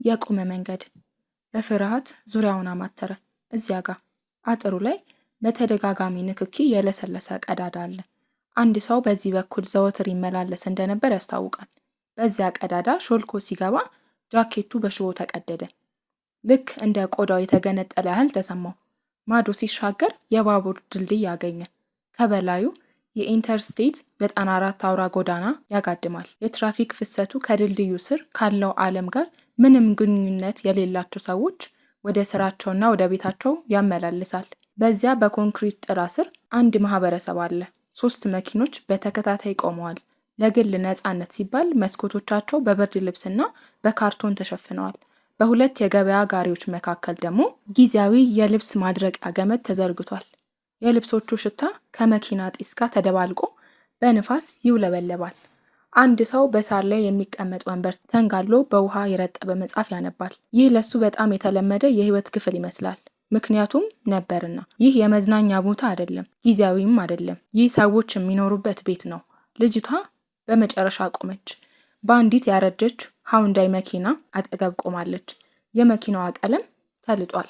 የቆመ መንገድ። በፍርሃት ዙሪያውን አማተረ። እዚያ ጋር አጥሩ ላይ በተደጋጋሚ ንክኪ የለሰለሰ ቀዳዳ አለ። አንድ ሰው በዚህ በኩል ዘወትር ይመላለስ እንደነበር ያስታውቃል። በዚያ ቀዳዳ ሾልኮ ሲገባ ጃኬቱ በሽቦ ተቀደደ። ልክ እንደ ቆዳው የተገነጠለ ያህል ተሰማው። ማዶ ሲሻገር የባቡር ድልድይ አገኘ። ከበላዩ የኢንተርስቴት 94 አውራ ጎዳና ያጋድማል። የትራፊክ ፍሰቱ ከድልድዩ ስር ካለው ዓለም ጋር ምንም ግንኙነት የሌላቸው ሰዎች ወደ ስራቸውና ወደ ቤታቸው ያመላልሳል። በዚያ በኮንክሪት ጥላ ስር አንድ ማህበረሰብ አለ። 3 መኪኖች በተከታታይ ቆመዋል። ለግል ነፃነት ሲባል መስኮቶቻቸው በብርድ ልብስና በካርቶን ተሸፍነዋል። በሁለት የገበያ ጋሪዎች መካከል ደግሞ ጊዜያዊ የልብስ ማድረቂያ ገመድ ተዘርግቷል። የልብሶቹ ሽታ ከመኪና ጢስ ጋር ተደባልቆ በንፋስ ይውለበለባል። አንድ ሰው በሳር ላይ የሚቀመጥ ወንበር ተንጋሎ በውሃ የረጠበ መጽሐፍ ያነባል። ይህ ለሱ በጣም የተለመደ የህይወት ክፍል ይመስላል። ምክንያቱም ነበርና። ይህ የመዝናኛ ቦታ አይደለም፣ ጊዜያዊም አይደለም። ይህ ሰዎች የሚኖሩበት ቤት ነው። ልጅቷ በመጨረሻ ቆመች። በአንዲት ያረጀች ሃውንዳይ መኪና አጠገብ ቆማለች። የመኪናዋ ቀለም ተልጧል።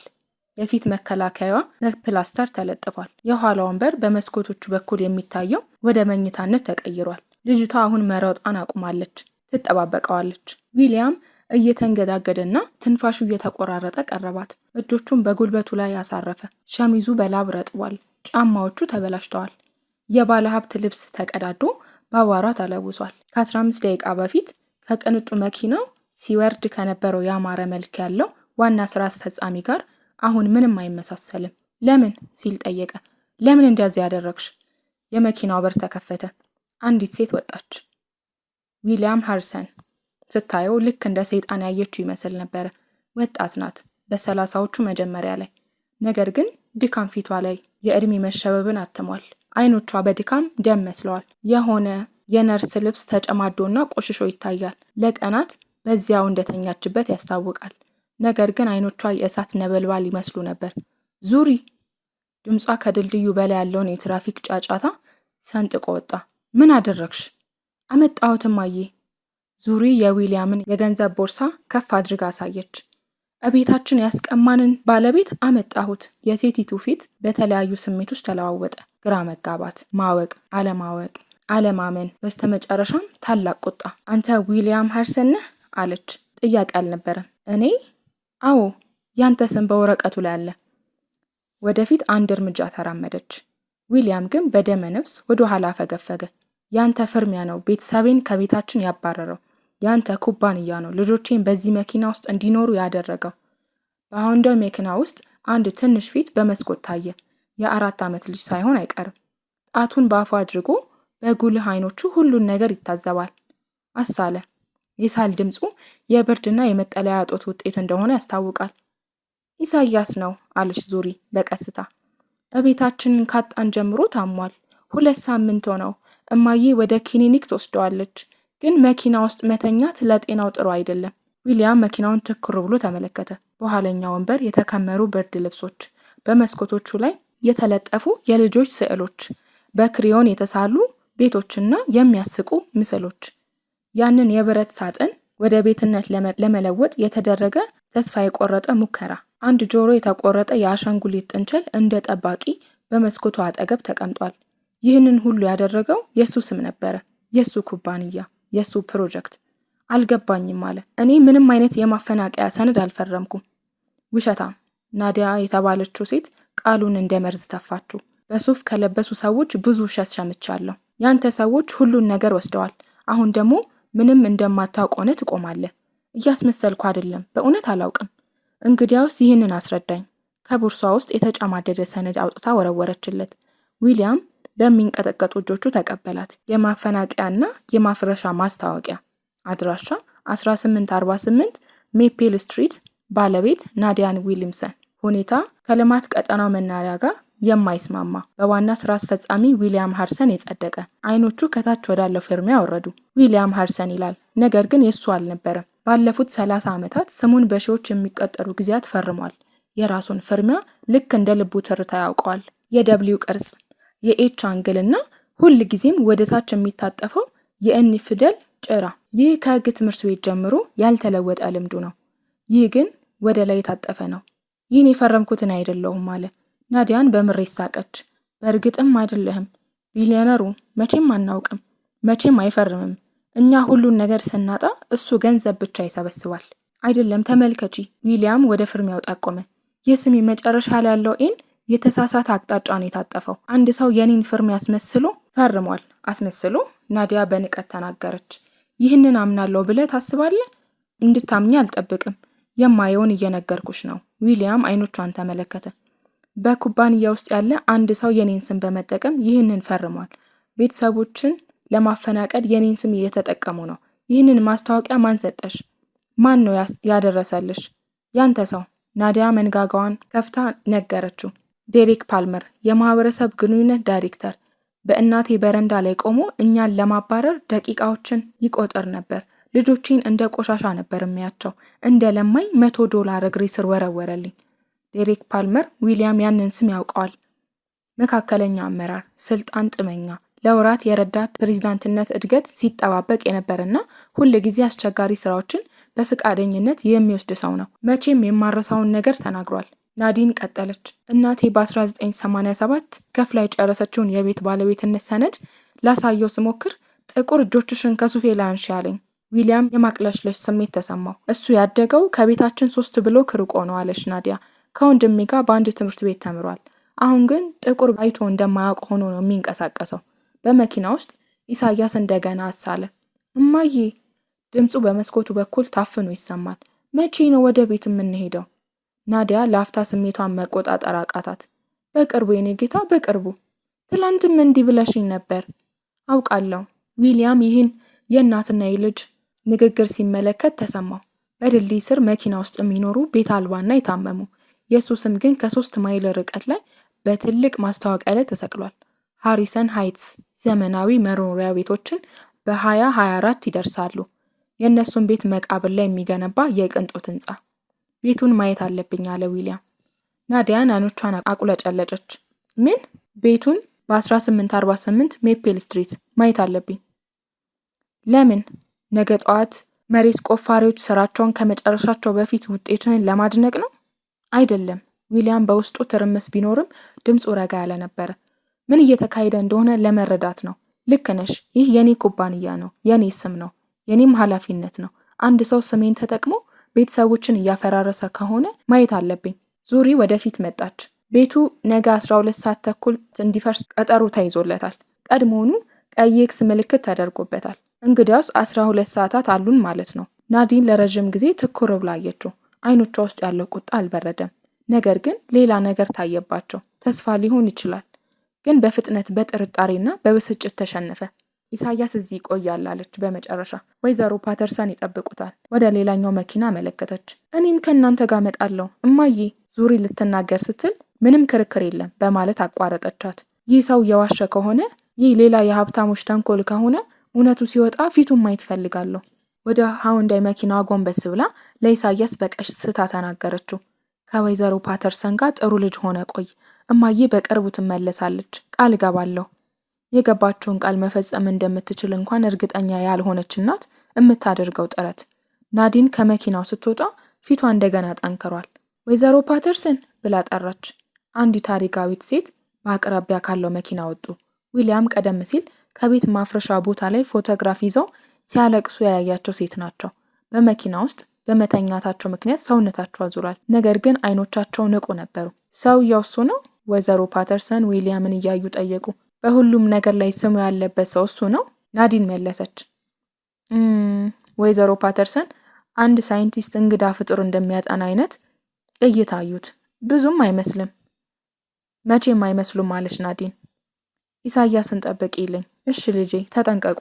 የፊት መከላከያዋ በፕላስተር ተለጥፏል። የኋላ ወንበር በመስኮቶቹ በኩል የሚታየው ወደ መኝታነት ተቀይሯል። ልጅቷ አሁን መሮጧን አቁማለች። ትጠባበቀዋለች። ዊሊያም እየተንገዳገደና ትንፋሹ እየተቆራረጠ ቀረባት። እጆቹን በጉልበቱ ላይ ያሳረፈ። ሸሚዙ በላብ ረጥቧል። ጫማዎቹ ተበላሽተዋል። የባለ ሀብት ልብስ ተቀዳዶ በአቧራ ተለውሷል። ከ15 ደቂቃ በፊት ከቅንጡ መኪናው ሲወርድ ከነበረው ያማረ መልክ ያለው ዋና ስራ አስፈጻሚ ጋር አሁን ምንም አይመሳሰልም። ለምን ሲል ጠየቀ። ለምን እንደዚህ ያደረግሽ? የመኪናው በር ተከፈተ። አንዲት ሴት ወጣች። ዊሊያም ሃርሰን ስታየው ልክ እንደ ሰይጣን ያየችው ይመስል ነበረ። ወጣት ናት፣ በ30ዎቹ መጀመሪያ ላይ። ነገር ግን ድካም ፊቷ ላይ የእድሜ መሸበብን አትሟል። አይኖቿ በድካም ደም መስለዋል። የሆነ የነርስ ልብስ ተጨማዶና ቆሽሾ ይታያል። ለቀናት በዚያው እንደተኛችበት ያስታውቃል። ነገር ግን አይኖቿ የእሳት ነበልባል ይመስሉ ነበር። ዙሪ! ድምጿ ከድልድዩ በላይ ያለውን የትራፊክ ጫጫታ ሰንጥቆ ወጣ። ምን አደረግሽ? አመጣሁት እማዬ። ዙሪ የዊሊያምን የገንዘብ ቦርሳ ከፍ አድርጋ አሳየች። እቤታችን ያስቀማንን ባለቤት አመጣሁት። የሴቲቱ ፊት በተለያዩ ስሜቶች ተለዋወጠ። ግራ መጋባት፣ ማወቅ፣ አለማወቅ፣ አለማመን፣ በስተመጨረሻም ታላቅ ቁጣ። አንተ ዊሊያም ሃርሰን ነህ? አለች። ጥያቄ አልነበረም። እኔ? አዎ፣ ያንተ ስም በወረቀቱ ላይ አለ። ወደፊት አንድ እርምጃ ተራመደች። ዊሊያም ግን በደመ ነፍስ ወደ ኋላ ፈገፈገ። ያንተ ፍርሚያ ነው ቤተሰቤን ከቤታችን ያባረረው። ያንተ ኩባንያ ነው ልጆቼን በዚህ መኪና ውስጥ እንዲኖሩ ያደረገው። በሃውንዳይ መኪና ውስጥ አንድ ትንሽ ፊት በመስኮት ታየ። የ4 ዓመት ልጅ ሳይሆን አይቀርም። ጣቱን በአፉ አድርጎ በጉልህ አይኖቹ ሁሉን ነገር ይታዘባል። አሳለ። የሳል ድምፁ የብርድና የመጠለያ እጦት ውጤት እንደሆነ ያስታውቃል። ኢሳያስ ነው አለች ዙሪ በቀስታ። እቤታችንን ካጣን ጀምሮ ታሟል። 2 ሳምንት ሆነው። እማዬ ወደ ክሊኒክ ትወስደዋለች፣ ግን መኪና ውስጥ መተኛት ለጤናው ጥሩ አይደለም። ዊሊያም መኪናውን ትኩር ብሎ ተመለከተ። በኋለኛ ወንበር የተከመሩ ብርድ ልብሶች፣ በመስኮቶቹ ላይ የተለጠፉ የልጆች ስዕሎች፣ በክሪዮን የተሳሉ ቤቶችና የሚያስቁ ምስሎች። ያንን የብረት ሳጥን ወደ ቤትነት ለመለወጥ የተደረገ ተስፋ የቆረጠ ሙከራ። አንድ ጆሮ የተቆረጠ የአሻንጉሊት ጥንቸል እንደ ጠባቂ በመስኮቱ አጠገብ ተቀምጧል። ይህንን ሁሉ ያደረገው የሱ ስም ነበረ፣ የሱ ኩባንያ፣ የሱ ፕሮጀክት። አልገባኝም አለ። እኔ ምንም አይነት የማፈናቀያ ሰነድ አልፈረምኩም። ውሸታም! ናዲያ የተባለችው ሴት ቃሉን እንደ መርዝ ተፋችው። በሱፍ ከለበሱ ሰዎች ብዙ ውሸት ሰምቻለሁ። ያንተ ሰዎች ሁሉን ነገር ወስደዋል። አሁን ደግሞ ምንም እንደማታውቅ ሆነህ ትቆማለህ። እያስመሰልኩ አይደለም፣ በእውነት አላውቅም። እንግዲያውስ ይህንን አስረዳኝ። ከቦርሷ ውስጥ የተጨማደደ ሰነድ አውጥታ ወረወረችለት። ዊሊያም በሚንቀጠቀጡ እጆቹ ተቀበላት። የማፈናቀያና የማፍረሻ ማስታወቂያ። አድራሻ 1848 ሜፕል ስትሪት። ባለቤት ናዲያን ዊሊምሰን። ሁኔታ ከልማት ቀጠናው መናሪያ ጋር የማይስማማ። በዋና ስራ አስፈጻሚ ዊሊያም ሃርሰን የጸደቀ። አይኖቹ ከታች ወዳለው ፍርሚያ ወረዱ። ዊሊያም ሃርሰን ይላል፣ ነገር ግን የሱ አልነበረም። ባለፉት 30 ዓመታት ስሙን በሺዎች የሚቆጠሩ ጊዜያት ፈርሟል። የራሱን ፍርሚያ ልክ እንደ ልቡ ትርታ ያውቀዋል። የደብሊው ቅርጽ፣ የኤች አንግልና ሁል ጊዜም ወደታች የሚታጠፈው የኤን ፊደል ጭራ። ይህ ከህግ ትምህርት ቤት ጀምሮ ያልተለወጠ ልምዱ ነው። ይህ ግን ወደ ላይ የታጠፈ ነው። ይህን የፈረምኩትን አይደለሁም አለ። ናዲያን በምሬት ሳቀች። በእርግጥም አይደለህም። ቢሊዮነሩ መቼም አናውቅም፣ መቼም አይፈርምም። እኛ ሁሉን ነገር ስናጣ እሱ ገንዘብ ብቻ ይሰበስባል። አይደለም ተመልከቺ። ዊሊያም ወደ ፍርሚያው ጠቆመ። የስሜ መጨረሻ ላይ ያለው ኤን የተሳሳተ አቅጣጫ ነው የታጠፈው። አንድ ሰው የኔን ፍርም ያስመስሎ ፈርሟል። አስመስሎ? ናዲያ በንቀት ተናገረች። ይህንን አምናለሁ ብለህ ታስባለህ? እንድታምኝ አልጠብቅም። የማየውን እየነገርኩሽ ነው። ዊሊያም አይኖቿን ተመለከተ። በኩባንያ ውስጥ ያለ አንድ ሰው የኔን ስም በመጠቀም ይህንን ፈርሟል። ቤተሰቦችን ለማፈናቀል የኔን ስም እየተጠቀሙ ነው። ይህንን ማስታወቂያ ማን ሰጠሽ? ማን ነው ያደረሰልሽ? ያንተ ሰው። ናዲያ መንጋጋዋን ከፍታ ነገረችው። ዴሪክ ፓልመር፣ የማህበረሰብ ግንኙነት ዳይሬክተር። በእናቴ በረንዳ ላይ ቆሞ እኛን ለማባረር ደቂቃዎችን ይቆጥር ነበር። ልጆቼን እንደ ቆሻሻ ነበር የሚያቸው። እንደ ለማኝ $100 እግሬ ስር ወረወረልኝ። ዴሪክ ፓልመር ዊሊያም ያንን ስም ያውቀዋል። መካከለኛ አመራር፣ ስልጣን ጥመኛ፣ ለወራት የረዳት ፕሬዝዳንትነት እድገት ሲጠባበቅ የነበረና ሁል ጊዜ አስቸጋሪ ስራዎችን በፍቃደኝነት የሚወስድ ሰው ነው። መቼም የማረሳውን ነገር ተናግሯል። ናዲን ቀጠለች። እናቴ በ1987 ከፍላ የጨረሰችውን የቤት ባለቤትነት ሰነድ ላሳየው ስሞክር ጥቁር እጆችሽን ከሱፌ ላይ አንሺ አለኝ። ዊሊያም የማቅለሽለሽ ስሜት ተሰማው። እሱ ያደገው ከቤታችን 3 ብሎክ ርቆ ነው አለች ናዲያ። ከወንድሜ ጋር በአንድ ትምህርት ቤት ተምሯል። አሁን ግን ጥቁር አይቶ እንደማያውቅ ሆኖ ነው የሚንቀሳቀሰው። በመኪና ውስጥ ኢሳያስ እንደገና አሳለ። እማዬ! ድምፁ በመስኮቱ በኩል ታፍኖ ይሰማል። መቼ ነው ወደ ቤት የምንሄደው? ናዲያ ለአፍታ ስሜቷን መቆጣጠር አቃታት። በቅርቡ የኔ ጌታ፣ በቅርቡ። ትላንትም እንዲህ ብለሽኝ ነበር። አውቃለሁ። ዊሊያም ይህን የእናትና የልጅ ንግግር ሲመለከት ተሰማው። በድልድይ ስር መኪና ውስጥ የሚኖሩ ቤት አልባና የታመሙ። የእሱ ስም ግን ከ3 ማይል ርቀት ላይ በትልቅ ማስታወቂያ ላይ ተሰቅሏል። ሃሪሰን ሃይትስ ዘመናዊ መኖሪያ ቤቶችን በ2024 ይደርሳሉ። የእነሱን ቤት መቃብር ላይ የሚገነባ የቅንጦት ህንፃ። ቤቱን ማየት አለብኝ አለ ዊሊያም። ናዲያን አይኖቿን አቁለጨለጨች። ምን? ቤቱን በ1848 ሜፕል ስትሪት ማየት አለብኝ። ለምን? ነገ ጠዋት መሬት ቆፋሪዎች ስራቸውን ከመጨረሻቸው በፊት ውጤቱን ለማድነቅ ነው? አይደለም። ዊሊያም በውስጡ ትርምስ ቢኖርም ድምፁ ረጋ ያለ ነበረ። ምን እየተካሄደ እንደሆነ ለመረዳት ነው። ልክ ነሽ። ይህ የኔ ኩባንያ ነው፣ የኔ ስም ነው፣ የኔም ኃላፊነት ነው። አንድ ሰው ስሜን ተጠቅሞ ቤተሰቦችን እያፈራረሰ ከሆነ ማየት አለብኝ። ዙሪ ወደፊት መጣች። ቤቱ ነገ 12 ሰዓት ተኩል እንዲፈርስ ቀጠሮ ተይዞለታል። ቀድሞውኑ ቀይ ኤክስ ምልክት ተደርጎበታል። እንግዲያውስ 12 ሰዓታት አሉን ማለት ነው። ናዲን ለረጅም ጊዜ ትኩር ብላ አየችው። አይኖቿ ውስጥ ያለው ቁጣ አልበረደም። ነገር ግን ሌላ ነገር ታየባቸው። ተስፋ ሊሆን ይችላል። ግን በፍጥነት በጥርጣሬና በብስጭት ተሸነፈ። ኢሳያስ እዚህ ይቆያል አለች በመጨረሻ። ወይዘሮ ፓተርሰን ይጠብቁታል። ወደ ሌላኛው መኪና መለከተች። እኔም ከእናንተ ጋር እመጣለሁ እማዬ። ዙሪ ልትናገር ስትል ምንም ክርክር የለም በማለት አቋረጠቻት። ይህ ሰው የዋሸ ከሆነ፣ ይህ ሌላ የሀብታሞች ተንኮል ከሆነ እውነቱ ሲወጣ ፊቱን ማየት ፈልጋለሁ። ወደ ሃውንዳይ መኪናዋ ጎንበስ ብላ ለኢሳያስ በቀስታ ተናገረችው። ከወይዘሮ ፓተርሰን ጋር ጥሩ ልጅ ሆነ ቆይ። እማዬ በቅርቡ ትመለሳለች፣ ቃል እገባለሁ። የገባችውን ቃል መፈጸም እንደምትችል እንኳን እርግጠኛ ያልሆነች እናት የምታደርገው ጥረት። ናዲን ከመኪናው ስትወጣ ፊቷ እንደገና ጠንክሯል። ወይዘሮ ፓተርሰን ብላ ጠራች። አንዲት አረጋዊት ሴት በአቅራቢያ ካለው መኪና ወጡ። ዊሊያም ቀደም ሲል ከቤት ማፍረሻ ቦታ ላይ ፎቶግራፍ ይዘው ሲያለቅሱ ያያቸው ሴት ናቸው። በመኪና ውስጥ በመተኛታቸው ምክንያት ሰውነታቸው አዙሯል። ነገር ግን አይኖቻቸው ንቁ ነበሩ። ሰውየው እሱ ነው? ወይዘሮ ፓተርሰን ዊሊያምን እያዩ ጠየቁ። በሁሉም ነገር ላይ ስሙ ያለበት ሰው እሱ ነው? ናዲን መለሰች። ወይዘሮ ፓተርሰን አንድ ሳይንቲስት እንግዳ ፍጡር እንደሚያጠና አይነት እይታ አዩት። ብዙም አይመስልም። መቼም አይመስሉም አለች ናዲን። ኢሳያስን ጠብቂልኝ። እሺ ልጄ፣ ተጠንቀቁ።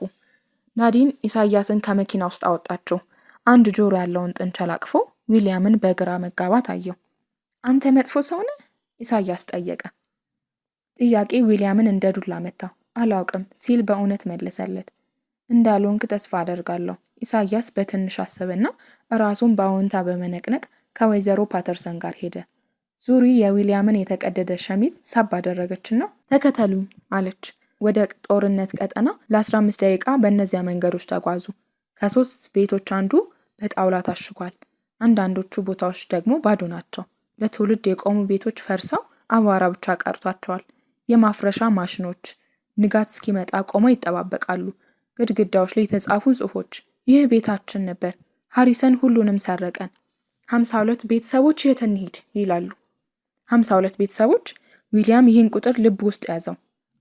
ናዲን ኢሳያስን ከመኪና ውስጥ አወጣቸው። አንድ ጆሮ ያለውን ጥንቸል አቅፎ ዊሊያምን በግራ መጋባት አየው። አንተ መጥፎ ሰው ነህ? ኢሳያስ ጠየቀ። ጥያቄ ዊሊያምን እንደ ዱላ መታው። አላውቅም ሲል በእውነት መለሰለት። እንዳልሆንክ ተስፋ አደርጋለሁ። ኢሳያስ በትንሽ አሰበና ራሱን በአዎንታ በመነቅነቅ ከወይዘሮ ፓተርሰን ጋር ሄደ። ዙሪ የዊሊያምን የተቀደደ ሸሚዝ ሳብ አደረገችና ተከተሉኝ አለች። ወደ ጦርነት ቀጠና ለ15 ደቂቃ በእነዚያ መንገዶች ተጓዙ። ከ3 ቤቶች አንዱ በጣውላ ታሽጓል። አንዳንዶቹ ቦታዎች ደግሞ ባዶ ናቸው። ለትውልድ የቆሙ ቤቶች ፈርሰው አቧራ ብቻ ቀርቷቸዋል። የማፍረሻ ማሽኖች ንጋት እስኪመጣ ቆመው ይጠባበቃሉ። ግድግዳዎች ላይ የተጻፉ ጽሑፎች ይህ ቤታችን ነበር፣ ሃሪሰን ሁሉንም ሰረቀን። 52 ቤተሰቦች የት እንሂድ ይላሉ። 52 ቤተሰቦች። ዊሊያም ይህን ቁጥር ልብ ውስጥ ያዘው።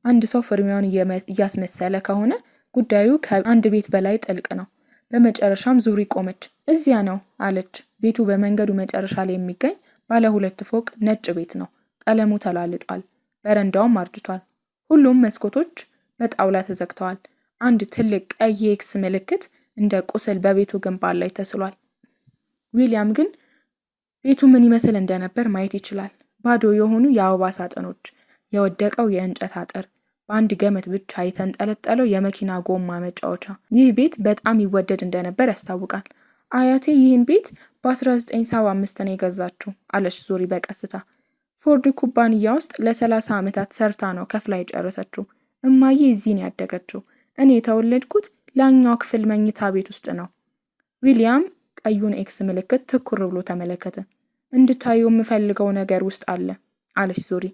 አንድ ሰው ፍርሚያውን እያስመሰለ ከሆነ ጉዳዩ ከአንድ ቤት በላይ ጥልቅ ነው። በመጨረሻም ዙሪ ቆመች። እዚያ ነው አለች። ቤቱ በመንገዱ መጨረሻ ላይ የሚገኝ ባለ 2 ፎቅ ነጭ ቤት ነው። ቀለሙ ተላልጧል፣ በረንዳውም አርጅቷል። ሁሉም መስኮቶች በጣውላ ተዘግተዋል። አንድ ትልቅ ቀይ ኤክስ ምልክት እንደ ቁስል በቤቱ ግንባር ላይ ተስሏል። ዊሊያም ግን ቤቱ ምን ይመስል እንደነበር ማየት ይችላል። ባዶ የሆኑ የአበባ ሳጥኖች፣ የወደቀው የእንጨት አጥር፣ በአንድ ገመድ ብቻ የተንጠለጠለው የመኪና ጎማ መጫወቻ። ይህ ቤት በጣም ይወደድ እንደነበር ያስታውቃል። አያቴ ይህን ቤት በ1975 ነው የገዛችው አለች ዙሪ በቀስታ። ፎርድ ኩባንያ ውስጥ ለ30 ዓመታት ሰርታ ነው ከፍላ የጨረሰችው። እማዬ እዚህ ነው ያደገችው። እኔ የተወለድኩት ላኛው ክፍል መኝታ ቤት ውስጥ ነው። ዊሊያም ቀዩን ኤክስ ምልክት ትኩር ብሎ ተመለከተ። እንድታዩ የምፈልገው ነገር ውስጥ አለ አለች ዙሪ።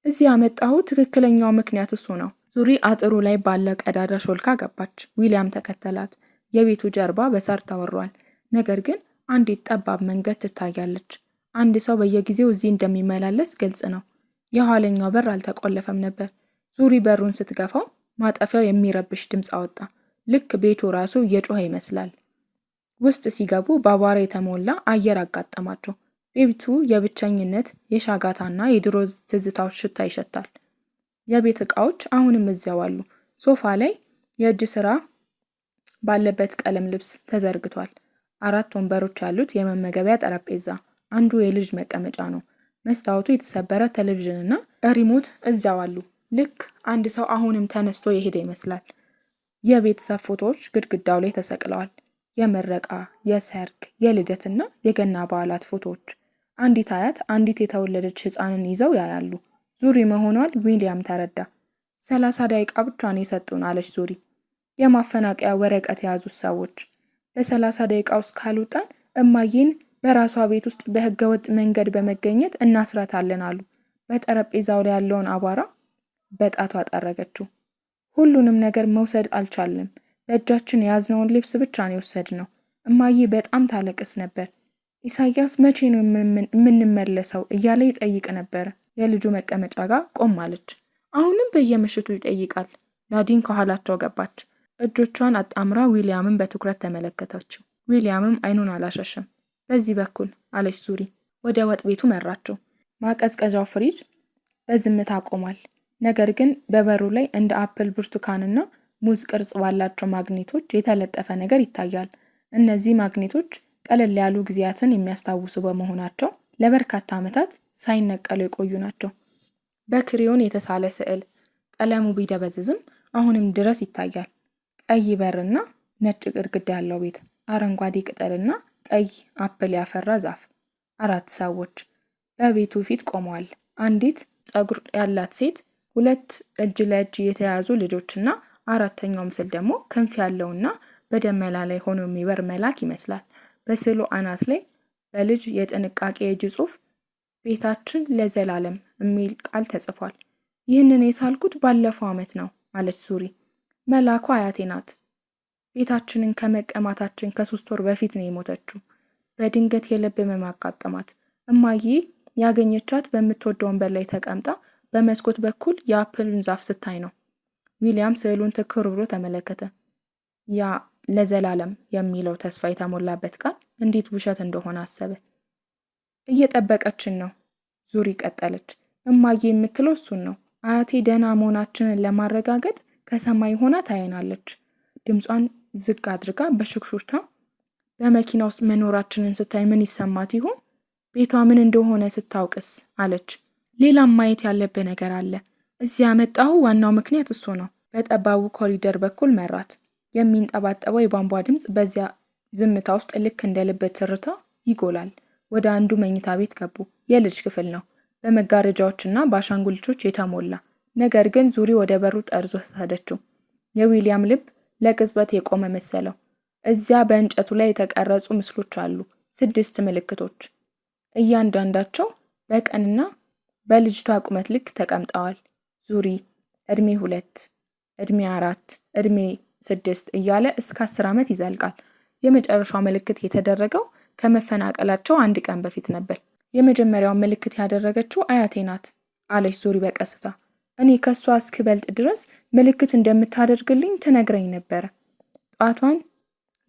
እዚህ ያመጣሁ ትክክለኛው ምክንያት እሱ ነው። ዙሪ አጥሩ ላይ ባለ ቀዳዳ ሾልካ ገባች። ዊሊያም ተከተላት። የቤቱ ጀርባ በሳር ተወሯል። ነገር ግን አንዲት ጠባብ መንገድ ትታያለች። አንድ ሰው በየጊዜው እዚህ እንደሚመላለስ ግልጽ ነው። የኋለኛው በር አልተቆለፈም ነበር። ዙሪ በሩን ስትገፋው ማጠፊያው የሚረብሽ ድምፅ አወጣ። ልክ ቤቱ ራሱ እየጮኸ ይመስላል። ውስጥ ሲገቡ በአቧራ የተሞላ አየር አጋጠማቸው። ቤቱ የብቸኝነት፣ የሻጋታና የድሮ ትዝታዎች ሽታ ይሸታል። የቤት ዕቃዎች አሁንም እዚያው አሉ። ሶፋ ላይ የእጅ ስራ ባለበት ቀለም ልብስ ተዘርግቷል። 4 ወንበሮች ያሉት የመመገቢያ ጠረጴዛ፣ አንዱ የልጅ መቀመጫ ነው። መስታወቱ የተሰበረ ቴሌቪዥንና ሪሞት እዚያው አሉ። ልክ አንድ ሰው አሁንም ተነስቶ የሄደ ይመስላል። የቤተሰብ ፎቶዎች ግድግዳው ላይ ተሰቅለዋል። የምረቃ፣ የሰርግ፣ የልደትና የገና በዓላት ፎቶዎች። አንዲት አያት አንዲት የተወለደች ሕፃንን ይዘው ያያሉ። ዙሪ መሆኗን ዊሊያም ተረዳ። 30 ደቂቃ ብቻ ነው የሰጡን አለች ዙሪ። የማፈናቀያ ወረቀት የያዙት ሰዎች በ30 ደቂቃ ውስጥ ካልወጣን እማዬን በራሷ ቤት ውስጥ በህገወጥ መንገድ በመገኘት እናስራታለን አሉ። በጠረጴዛው ላይ ያለውን አቧራ በጣቷ ጠረገችው። ሁሉንም ነገር መውሰድ አልቻልንም። በእጃችን የያዝነውን ልብስ ብቻ ነው የወሰድነው። እማዬ በጣም ታለቅስ ነበር። ኢሳያስ መቼ ነው የምንመለሰው እያለ ይጠይቅ ነበረ። የልጁ መቀመጫ ጋር ቆም አለች። አሁንም በየምሽቱ ይጠይቃል። ናዲን ከኋላቸው ገባች። እጆቿን አጣምራ ዊሊያምን በትኩረት ተመለከተችው። ዊሊያምም አይኑን አላሸሸም። በዚህ በኩል አለች ዙሪ። ወደ ወጥ ቤቱ መራቸው። ማቀዝቀዣው ፍሪጅ በዝምታ ቆሟል። ነገር ግን በበሩ ላይ እንደ አፕል፣ ብርቱካንና ሙዝ ቅርጽ ባላቸው ማግኔቶች የተለጠፈ ነገር ይታያል። እነዚህ ማግኔቶች ቀለል ያሉ ጊዜያትን የሚያስታውሱ በመሆናቸው ለበርካታ ዓመታት ሳይነቀሉ የቆዩ ናቸው። በክሪዮን የተሳለ ስዕል፣ ቀለሙ ቢደበዝዝም አሁንም ድረስ ይታያል። ቀይ በርና ነጭ ግድግዳ ያለው ቤት፣ አረንጓዴ ቅጠልና ቀይ አፕል ያፈራ ዛፍ። 4 ሰዎች በቤቱ ፊት ቆመዋል። አንዲት ፀጉር ያላት ሴት፣ 2 እጅ ለእጅ የተያዙ ልጆችና አራተኛው ምስል ደግሞ ክንፍ ያለውና በደመና ላይ ሆኖ የሚበር መልአክ ይመስላል። በስዕሉ አናት ላይ በልጅ የጥንቃቄ የእጅ ጽሑፍ ቤታችን ለዘላለም የሚል ቃል ተጽፏል። ይህንን የሳልኩት ባለፈው ዓመት ነው አለች ዙሪ። መልአኩ አያቴ ናት። ቤታችንን ከመቀማታችን ከ3 ወር በፊት ነው የሞተችው። በድንገት የልብ ህመም አጋጠማት። እማዬ ያገኘቻት በምትወደው ወንበር ላይ ተቀምጣ በመስኮት በኩል የአፕልን ዛፍ ስታይ ነው። ዊሊያም ስዕሉን ትኩር ብሎ ተመለከተ። ያ ለዘላለም የሚለው ተስፋ የተሞላበት ቃል እንዴት ውሸት እንደሆነ አሰበ። እየጠበቀችን ነው ዙሪ ቀጠለች። እማዬ የምትለው እሱን ነው። አያቴ ደህና መሆናችንን ለማረጋገጥ ከሰማይ ሆና ታየናለች። ድምጿን ዝቅ አድርጋ በሹክሹክታ በመኪና ውስጥ መኖራችንን ስታይ ምን ይሰማት ይሆን? ቤቷ ምን እንደሆነ ስታውቅስ አለች። ሌላም ማየት ያለብህ ነገር አለ። እዚህ ያመጣሁ ዋናው ምክንያት እሱ ነው። በጠባቡ ኮሪደር በኩል መራት። የሚንጠባጠበው የቧንቧ ድምፅ በዚያ ዝምታ ውስጥ ልክ እንደ ልብ ትርታ ይጎላል። ወደ አንዱ መኝታ ቤት ገቡ። የልጅ ክፍል ነው፣ በመጋረጃዎችና በአሻንጉሊቶች የተሞላ። ነገር ግን ዙሪ ወደ በሩ ጠርዞ ተሰደችው። የዊሊያም ልብ ለቅጽበት የቆመ መሰለው። እዚያ በእንጨቱ ላይ የተቀረጹ ምስሎች አሉ። 6 ምልክቶች፣ እያንዳንዳቸው በቀንና በልጅቷ ቁመት ልክ ተቀምጠዋል። ዙሪ ዕድሜ 2፣ ዕድሜ 4፣ ዕድሜ 6 እያለ እስከ 10 ዓመት ይዘልቃል። የመጨረሻው ምልክት የተደረገው ከመፈናቀላቸው 1 ቀን በፊት ነበር። የመጀመሪያውን ምልክት ያደረገችው አያቴ ናት አለች ዙሪ በቀስታ። እኔ ከሷ እስክበልጥ ድረስ ምልክት እንደምታደርግልኝ ትነግረኝ ነበረ። ጣቷን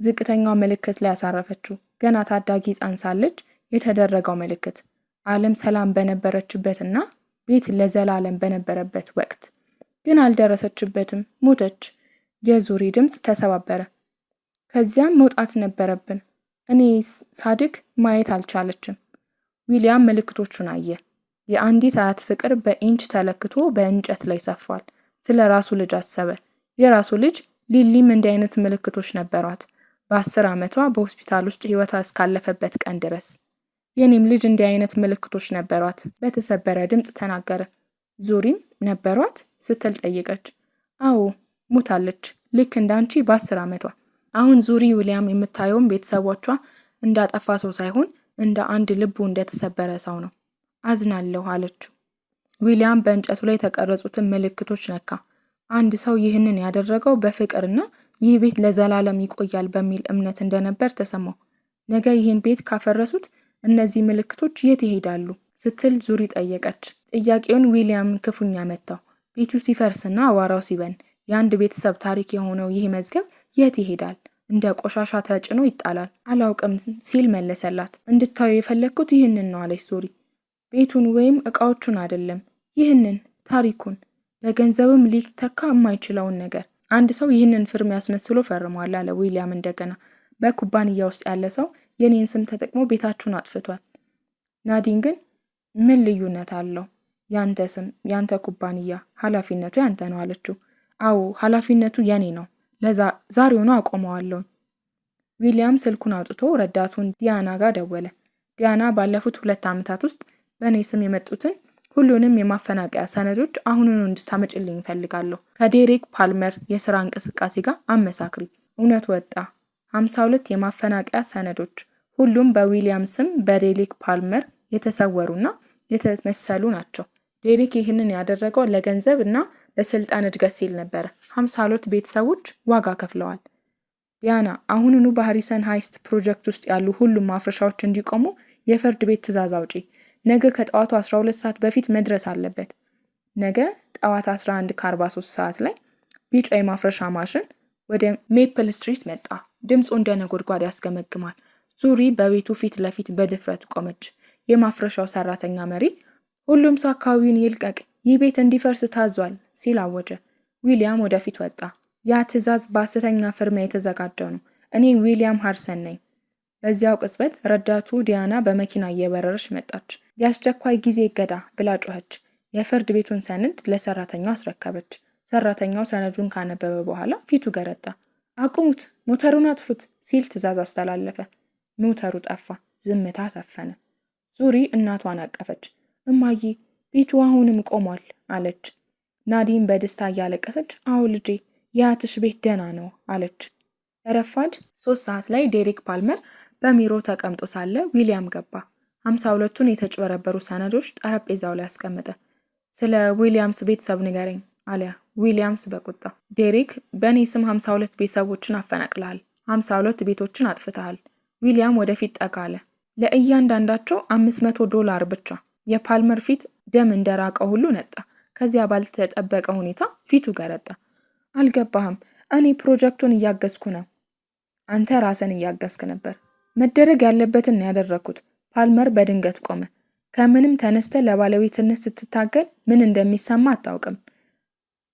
ዝቅተኛው ምልክት ላይ ያሳረፈችው ገና ታዳጊ ሕፃን ሳለች የተደረገው ምልክት፣ ዓለም ሰላም በነበረችበትና ቤት ለዘላለም በነበረበት ወቅት። ግን አልደረሰችበትም፣ ሞተች። የዙሪ ድምፅ ተሰባበረ። ከዚያም መውጣት ነበረብን። እኔ ሳድግ ማየት አልቻለችም። ዊሊያም ምልክቶቹን አየ። የአንዲት አያት ፍቅር በኢንች ተለክቶ በእንጨት ላይ ሰፍሯል። ስለ ራሱ ልጅ አሰበ። የራሱ ልጅ ሊሊም እንዲህ አይነት ምልክቶች ነበሯት፣ በ10 ዓመቷ በሆስፒታል ውስጥ ሕይወቷ እስካለፈበት ቀን ድረስ። የኔም ልጅ እንዲህ አይነት ምልክቶች ነበሯት በተሰበረ ድምፅ ተናገረ። ዙሪም ነበሯት ስትል ጠየቀች። አዎ ሞታለች፣ ልክ እንዳንቺ በ10 ዓመቷ። አሁን ዙሪ ዊሊያም የምታየውም ቤተሰቦቿ እንዳጠፋ ሰው ሳይሆን እንደ አንድ ልቡ እንደተሰበረ ሰው ነው። አዝናለሁ አለችው። ዊሊያም በእንጨቱ ላይ የተቀረጹትን ምልክቶች ነካ። አንድ ሰው ይህንን ያደረገው በፍቅርና ይህ ቤት ለዘላለም ይቆያል በሚል እምነት እንደነበር ተሰማው። ነገ ይህን ቤት ካፈረሱት እነዚህ ምልክቶች የት ይሄዳሉ ስትል ዙሪ ጠየቀች። ጥያቄውን ዊሊያም ክፉኛ መታው። ቤቱ ሲፈርስና አዋራው ሲበን የአንድ ቤተሰብ ታሪክ የሆነው ይህ መዝገብ የት ይሄዳል? እንደ ቆሻሻ ተጭኖ ይጣላል። አላውቅም ሲል መለሰላት። እንድታዩ የፈለግኩት ይህንን ነው አለች ዙሪ። ቤቱን ወይም እቃዎቹን አይደለም፣ ይህንን ታሪኩን፣ በገንዘብም ሊተካ የማይችለውን ነገር። አንድ ሰው ይህንን ፊርማ ያስመስሎ ፈርሟል አለ ዊሊያም እንደገና። በኩባንያ ውስጥ ያለ ሰው የኔን ስም ተጠቅሞ ቤታችሁን አጥፍቷል። ናዲን ግን ምን ልዩነት አለው? ያንተ ስም፣ ያንተ ኩባንያ፣ ኃላፊነቱ ያንተ ነው አለችው። አዎ ኃላፊነቱ የኔ ነው፣ ዛሬውኑ አቆመዋለሁ። ዊሊያም ስልኩን አውጥቶ ረዳቱን ዲያና ጋር ደወለ። ዲያና ባለፉት 2 ዓመታት ውስጥ በእኔ ስም የመጡትን ሁሉንም የማፈናቀያ ሰነዶች አሁኑኑ እንድታመጭልኝ እፈልጋለሁ። ከዴሬክ ፓልመር የሥራ እንቅስቃሴ ጋር አመሳክሪ። እውነት ወጣ። 52 የማፈናቀያ ሰነዶች፣ ሁሉም በዊሊያም ስም በዴሬክ ፓልመር የተሰወሩና የተመሰሉ ናቸው። ዴሬክ ይህንን ያደረገው ለገንዘብ እና ለስልጣን እድገት ሲል ነበር። 52 ቤተሰቦች ዋጋ ከፍለዋል። ዲያና አሁኑኑ በሃሪሰን ሃይስት ፕሮጀክት ውስጥ ያሉ ሁሉም ማፍረሻዎች እንዲቆሙ የፍርድ ቤት ትዕዛዝ አውጪ። ነገ ከጠዋቱ 12 ሰዓት በፊት መድረስ አለበት። ነገ ጠዋት 11:43 ሰዓት ላይ ቢጫ የማፍረሻ ማሽን ወደ ሜፕል ስትሪት መጣ። ድምፁ እንደ ነጎድጓድ ያስገመግማል። ዙሪ በቤቱ ፊት ለፊት በድፍረት ቆመች። የማፍረሻው ሰራተኛ መሪ ሁሉም ሰው አካባቢውን ይልቀቅ፣ ይህ ቤት እንዲፈርስ ታዟል ሲል አወጀ። ዊሊያም ወደፊት ወጣ። ያ ትዕዛዝ በሐሰተኛ ፊርማ የተዘጋጀው ነው። እኔ ዊሊያም ሃሪሰን ነኝ። በዚያው ቅጽበት ረዳቱ ዲያና በመኪና እየበረረች መጣች። የአስቸኳይ ጊዜ እገዳ ብላ ጮኸች። የፍርድ ቤቱን ሰነድ ለሰራተኛው አስረከበች። ሰራተኛው ሰነዱን ካነበበ በኋላ ፊቱ ገረጣ። አቁሙት፣ ሞተሩን አጥፉት ሲል ትዕዛዝ አስተላለፈ። ሞተሩ ጠፋ። ዝምታ ሰፈነ። ዙሪ እናቷን አቀፈች። እማዬ ቤቱ አሁንም ቆሟል አለች። ናዲን በደስታ እያለቀሰች አዎ ልጄ፣ የአያትሽ ቤት ደህና ነው አለች። ረፋድ 3 ሰዓት ላይ ዴሬክ ፓልመር በቢሮ ተቀምጦ ሳለ ዊሊያም ገባ። 52ቱን የተጭበረበሩ ሰነዶች ጠረጴዛው ላይ አስቀመጠ። ስለ ዊሊያምስ ቤተሰብ ንገረኝ አለ ዊሊያምስ በቁጣ። ዴሬክ በእኔ ስም 52 ቤተሰቦችን አፈናቅለሃል፣ 52 ቤቶችን አጥፍተሃል። ዊሊያም ወደፊት ጠጋ አለ። ለእያንዳንዳቸው $500 ብቻ። የፓልመር ፊት ደም እንደራቀው ሁሉ ነጣ። ከዚያ ባልተጠበቀ ሁኔታ ፊቱ ገረጣ። አልገባህም፣ እኔ ፕሮጀክቱን እያገዝኩ ነው። አንተ ራስን እያገዝክ ነበር። መደረግ ያለበትን ያደረኩት። ፓልመር በድንገት ቆመ። ከምንም ተነስተ ለባለቤትነት ስትታገል ምን እንደሚሰማ አታውቅም።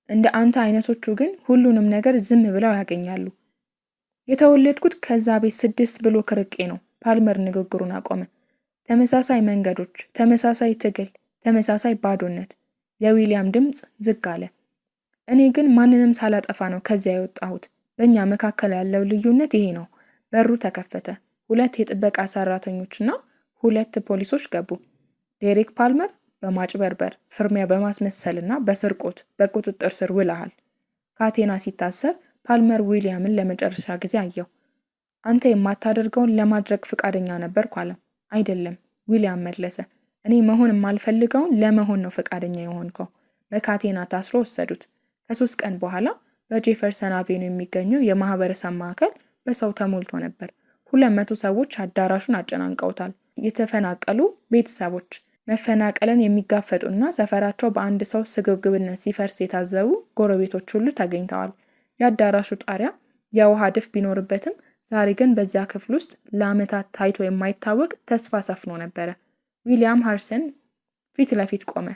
እንደ አንተ አይነቶቹ ግን ሁሉንም ነገር ዝም ብለው ያገኛሉ። የተወለድኩት ከዛ ቤት 6 ብሎክ ርቄ ነው። ፓልመር ንግግሩን አቆመ። ተመሳሳይ መንገዶች፣ ተመሳሳይ ትግል፣ ተመሳሳይ ባዶነት። የዊሊያም ድምፅ ዝግ አለ። እኔ ግን ማንንም ሳላጠፋ ነው ከዚያ የወጣሁት። በእኛ መካከል ያለው ልዩነት ይሄ ነው። በሩ ተከፈተ። 2 የጥበቃ ሰራተኞችና 2 ፖሊሶች ገቡ። ዴሬክ ፓልመር በማጭበርበር ፍርሚያ በማስመሰልና በስርቆት በቁጥጥር ስር ውለሃል። ካቴና ሲታሰር ፓልመር ዊሊያምን ለመጨረሻ ጊዜ አየው። አንተ የማታደርገውን ለማድረግ ፈቃደኛ ነበርኩ አለው። አይደለም፣ ዊሊያም መለሰ። እኔ መሆን የማልፈልገውን ለመሆን ነው ፈቃደኛ የሆንከው። በካቴና ታስሮ ወሰዱት። ከ3 ቀን በኋላ በጄፈርሰን አቬኑ የሚገኘው የማህበረሰብ ማዕከል በሰው ተሞልቶ ነበር። 200 ሰዎች አዳራሹን አጨናንቀውታል። የተፈናቀሉ ቤተሰቦች፣ መፈናቀልን የሚጋፈጡና ሰፈራቸው በአንድ ሰው ስግብግብነት ሲፈርስ የታዘቡ ጎረቤቶች ሁሉ ተገኝተዋል። የአዳራሹ ጣሪያ የውሃ ድፍ ቢኖርበትም ዛሬ ግን በዚያ ክፍል ውስጥ ለዓመታት ታይቶ የማይታወቅ ተስፋ ሰፍኖ ነበረ። ዊሊያም ሃርሰን ፊት ለፊት ቆመ።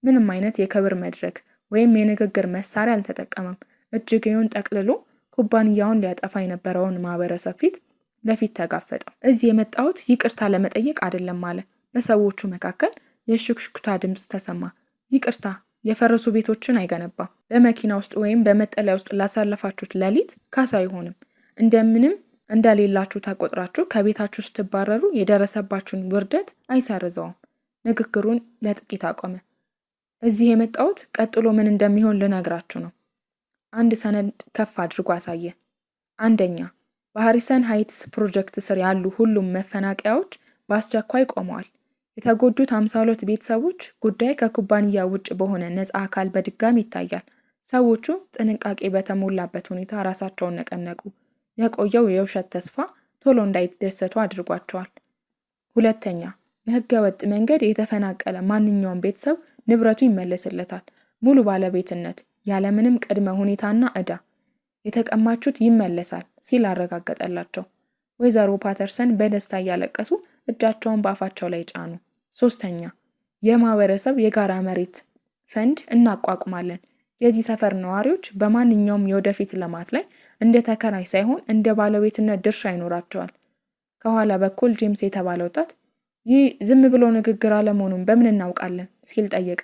ምንም አይነት የክብር መድረክ ወይም የንግግር መሳሪያ አልተጠቀመም። እጅጌውን ጠቅልሎ ኩባንያውን ሊያጠፋ የነበረውን ማህበረሰብ ፊት ለፊት ተጋፈጠው። እዚህ የመጣሁት ይቅርታ ለመጠየቅ አይደለም አለ። በሰዎቹ መካከል የሹክሹክታ ድምፅ ተሰማ። ይቅርታ የፈረሱ ቤቶችን አይገነባም። በመኪና ውስጥ ወይም በመጠለያ ውስጥ ላሳለፋችሁት ሌሊት ካሳ አይሆንም። እንደምንም እንደሌላችሁ ተቆጥራችሁ ከቤታችሁ ስትባረሩ የደረሰባችሁን ውርደት አይሰርዘውም። ንግግሩን ለጥቂት አቆመ። እዚህ የመጣሁት ቀጥሎ ምን እንደሚሆን ልነግራችሁ ነው። አንድ ሰነድ ከፍ አድርጎ አሳየ። አንደኛ፣ በሃሪሰን ሃይትስ ፕሮጀክት ስር ያሉ ሁሉም መፈናቀያዎች በአስቸኳይ ቆመዋል። የተጎዱት 52 ቤተሰቦች ጉዳይ ከኩባንያ ውጭ በሆነ ነፃ አካል በድጋሚ ይታያል። ሰዎቹ ጥንቃቄ በተሞላበት ሁኔታ ራሳቸውን ነቀነቁ። የቆየው የውሸት ተስፋ ቶሎ እንዳይደሰቱ አድርጓቸዋል። ሁለተኛ፣ በህገ ወጥ መንገድ የተፈናቀለ ማንኛውም ቤተሰብ ንብረቱ ይመለስለታል። ሙሉ ባለቤትነት ያለምንም ቅድመ ሁኔታና ዕዳ የተቀማቹት ይመለሳል ሲል አረጋገጠላቸው። ወይዘሮ ፓተርሰን በደስታ እያለቀሱ እጃቸውን በአፋቸው ላይ ጫኑ። ሶስተኛ፣ የማህበረሰብ የጋራ መሬት ፈንድ እናቋቁማለን። የዚህ ሰፈር ነዋሪዎች በማንኛውም የወደፊት ልማት ላይ እንደ ተከራይ ሳይሆን እንደ ባለቤትነት ድርሻ ይኖራቸዋል። ከኋላ በኩል ጄምስ የተባለ ወጣት ይህ ዝም ብሎ ንግግር አለመሆኑን በምን እናውቃለን ሲል ጠየቀ።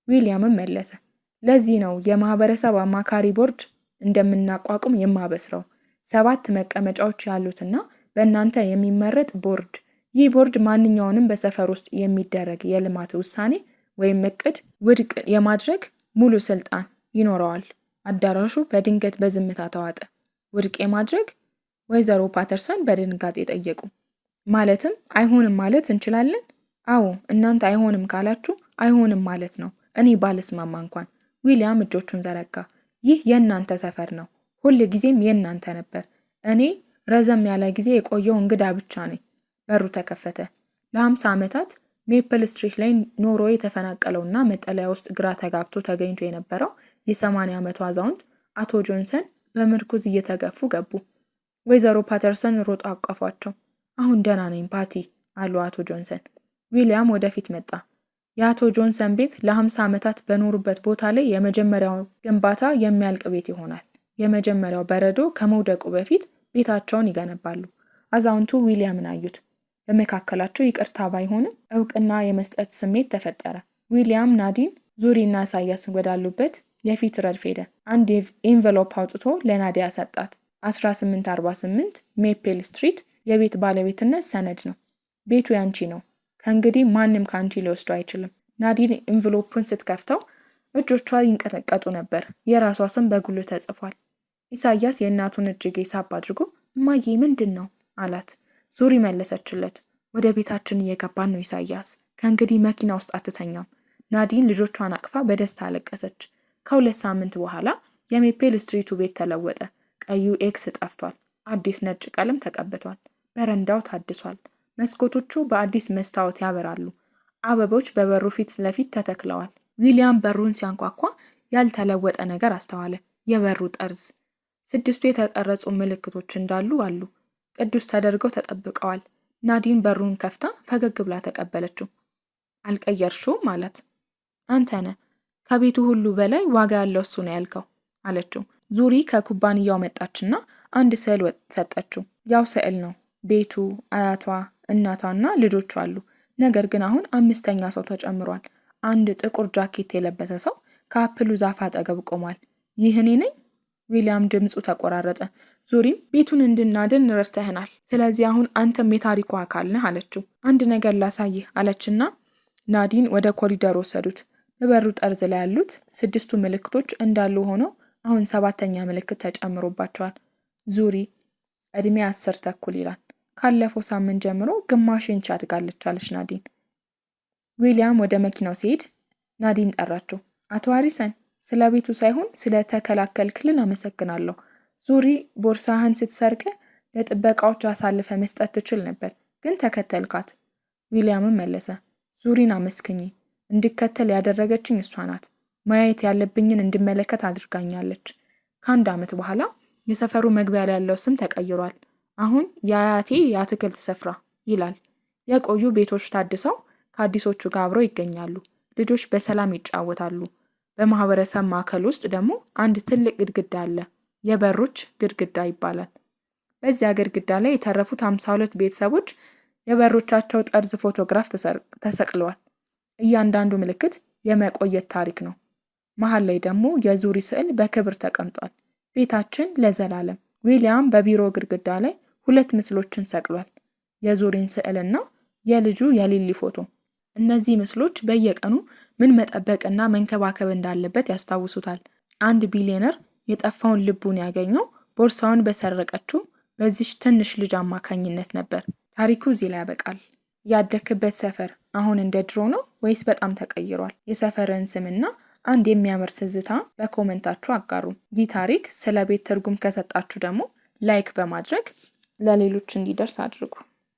ዊሊያምም መለሰ፣ ለዚህ ነው የማህበረሰብ አማካሪ ቦርድ እንደምናቋቁም የማበስረው። 7 መቀመጫዎች ያሉትና በእናንተ የሚመረጥ ቦርድ። ይህ ቦርድ ማንኛውንም በሰፈር ውስጥ የሚደረግ የልማት ውሳኔ ወይም እቅድ ውድቅ የማድረግ ሙሉ ስልጣን ይኖረዋል። አዳራሹ በድንገት በዝምታ ተዋጠ። ውድቅ የማድረግ? ወይዘሮ ፓተርሰን በድንጋጤ ጠየቁ። ማለትም አይሆንም ማለት እንችላለን? አዎ፣ እናንተ አይሆንም ካላችሁ አይሆንም ማለት ነው። እኔ ባልስማማ እንኳን። ዊሊያም እጆቹን ዘረጋ። ይህ የእናንተ ሰፈር ነው። ሁል ጊዜም የእናንተ ነበር። እኔ ረዘም ያለ ጊዜ የቆየው እንግዳ ብቻ ነኝ። በሩ ተከፈተ። ለ50 ዓመታት ሜፕል ስትሪት ላይ ኖሮ የተፈናቀለውና መጠለያ ውስጥ ግራ ተጋብቶ ተገኝቶ የነበረው የ80 ዓመቱ አዛውንት አቶ ጆንሰን በምርኩዝ እየተገፉ ገቡ። ወይዘሮ ፓተርሰን ሮጦ አቀፏቸው። አሁን ደህና ነኝ ፓቲ አሉ አቶ ጆንሰን። ዊሊያም ወደፊት መጣ። የአቶ ጆንሰን ቤት ለ50 ዓመታት በኖሩበት ቦታ ላይ የመጀመሪያው ግንባታ የሚያልቅ ቤት ይሆናል። የመጀመሪያው በረዶ ከመውደቁ በፊት ቤታቸውን ይገነባሉ። አዛውንቱ ዊሊያምን አዩት። በመካከላቸው ይቅርታ ባይሆንም እውቅና የመስጠት ስሜት ተፈጠረ። ዊሊያም ናዲን፣ ዙሪና ኢሳያስ ወዳሉበት የፊት ረድፍ ሄደ። አንድ ኤንቨሎፕ አውጥቶ ለናዲያ ሰጣት። 1848 ሜፕል ስትሪት የቤት ባለቤትነት ሰነድ ነው። ቤቱ ያንቺ ነው። ከእንግዲህ ማንም ካንቺ ሊወስዱ አይችልም። ናዲን ኤንቨሎፑን ስትከፍተው እጆቿ ይንቀጠቀጡ ነበር። የራሷ ስም በጉልህ ተጽፏል። ኢሳያስ የእናቱን እጅጌ ሳብ አድርጎ እማዬ ምንድን ነው አላት። ዙሪ መለሰችለት። ወደ ቤታችን እየገባን ነው ኢሳያስ። ከእንግዲህ መኪና ውስጥ አትተኛም። ናዲን ልጆቿን አቅፋ በደስታ አለቀሰች። ከ2 ሳምንት በኋላ የሜፕል ስትሪቱ ቤት ተለወጠ። ቀዩ ኤክስ ጠፍቷል። አዲስ ነጭ ቀለም ተቀብቷል። በረንዳው ታድሷል። መስኮቶቹ በአዲስ መስታወት ያበራሉ። አበቦች በበሩ ፊት ለፊት ተተክለዋል። ዊሊያም በሩን ሲያንኳኳ ያልተለወጠ ነገር አስተዋለ። የበሩ ጠርዝ 6 የተቀረጹ ምልክቶች እንዳሉ አሉ። ቅዱስ ተደርገው ተጠብቀዋል። ናዲን በሩን ከፍታ ፈገግ ብላ ተቀበለችው። አልቀየርሽውም አላት። አንተ ነህ ከቤቱ ሁሉ በላይ ዋጋ ያለው እሱ ነው ያልከው አለችው። ዙሪ ከኩባንያው መጣችና አንድ ስዕል ሰጠችው። ያው ስዕል ነው። ቤቱ፣ አያቷ፣ እናቷና ልጆቿ አሉ። ነገር ግን አሁን 5ኛ ሰው ተጨምሯል። አንድ ጥቁር ጃኬት የለበሰ ሰው ከአፕሉ ዛፍ አጠገብ ቆሟል። ይህ እኔ ነኝ? ዊሊያም ድምፁ ተቆራረጠ። ዙሪም ቤቱን እንድናድን ረድተህናል። ስለዚህ አሁን አንተም የታሪኩ አካል ነህ አለችው። አንድ ነገር ላሳይህ አለችና ናዲን ወደ ኮሪደር ወሰዱት። በበሩ ጠርዝ ላይ ያሉት 6ቱ ምልክቶች እንዳሉ ሆነው አሁን 7ኛ ምልክት ተጨምሮባቸዋል። ዙሪ እድሜ 10 ተኩል ይላል። ካለፈው ሳምንት ጀምሮ ግማሽ ኢንች አድጋለች አለች ናዲን። ዊሊያም ወደ መኪናው ሲሄድ ናዲን ጠራችው። አቶ ሃሪሰን፣ ስለ ቤቱ ሳይሆን ስለ ተከላከልክልን አመሰግናለሁ። ዙሪ ቦርሳህን ስትሰርቅ ለጥበቃዎች አሳልፈ መስጠት ትችል ነበር፣ ግን ተከተልካት። ዊሊያምም መለሰ፣ ዙሪን አመስግኝ፣ እንድከተል ያደረገችኝ እሷ ናት። ማየት ያለብኝን እንድመለከት አድርጋኛለች። ከአንድ ዓመት በኋላ የሰፈሩ መግቢያ ላይ ያለው ስም ተቀይሯል። አሁን የአያቴ የአትክልት ስፍራ ይላል። የቆዩ ቤቶች ታድሰው ከአዲሶቹ ጋር አብረው ይገኛሉ። ልጆች በሰላም ይጫወታሉ። በማህበረሰብ ማዕከል ውስጥ ደግሞ አንድ ትልቅ ግድግዳ አለ። የበሮች ግድግዳ ይባላል። በዚያ ግድግዳ ላይ የተረፉት 52 ቤተሰቦች የበሮቻቸው ጠርዝ ፎቶግራፍ ተሰቅለዋል። እያንዳንዱ ምልክት የመቆየት ታሪክ ነው። መሃል ላይ ደግሞ የዙሪ ስዕል በክብር ተቀምጧል። ቤታችን ለዘላለም። ዊሊያም በቢሮ ግድግዳ ላይ 2 ምስሎችን ሰቅሏል። የዙሪን ስዕልና የልጁ የሊሊ ፎቶ። እነዚህ ምስሎች በየቀኑ ምን መጠበቅና መንከባከብ እንዳለበት ያስታውሱታል። አንድ ቢሊዮነር የጠፋውን ልቡን ያገኘው ቦርሳውን በሰረቀችው በዚች ትንሽ ልጅ አማካኝነት ነበር። ታሪኩ እዚህ ላይ ያበቃል። ያደክበት ሰፈር አሁን እንደ ድሮ ነው ወይስ በጣም ተቀይሯል? የሰፈርን ስምና አንድ የሚያምር ትዝታ በኮመንታችሁ አጋሩ። ይህ ታሪክ ስለ ቤት ትርጉም ከሰጣችሁ ደግሞ ላይክ በማድረግ ለሌሎች እንዲደርስ አድርጉ።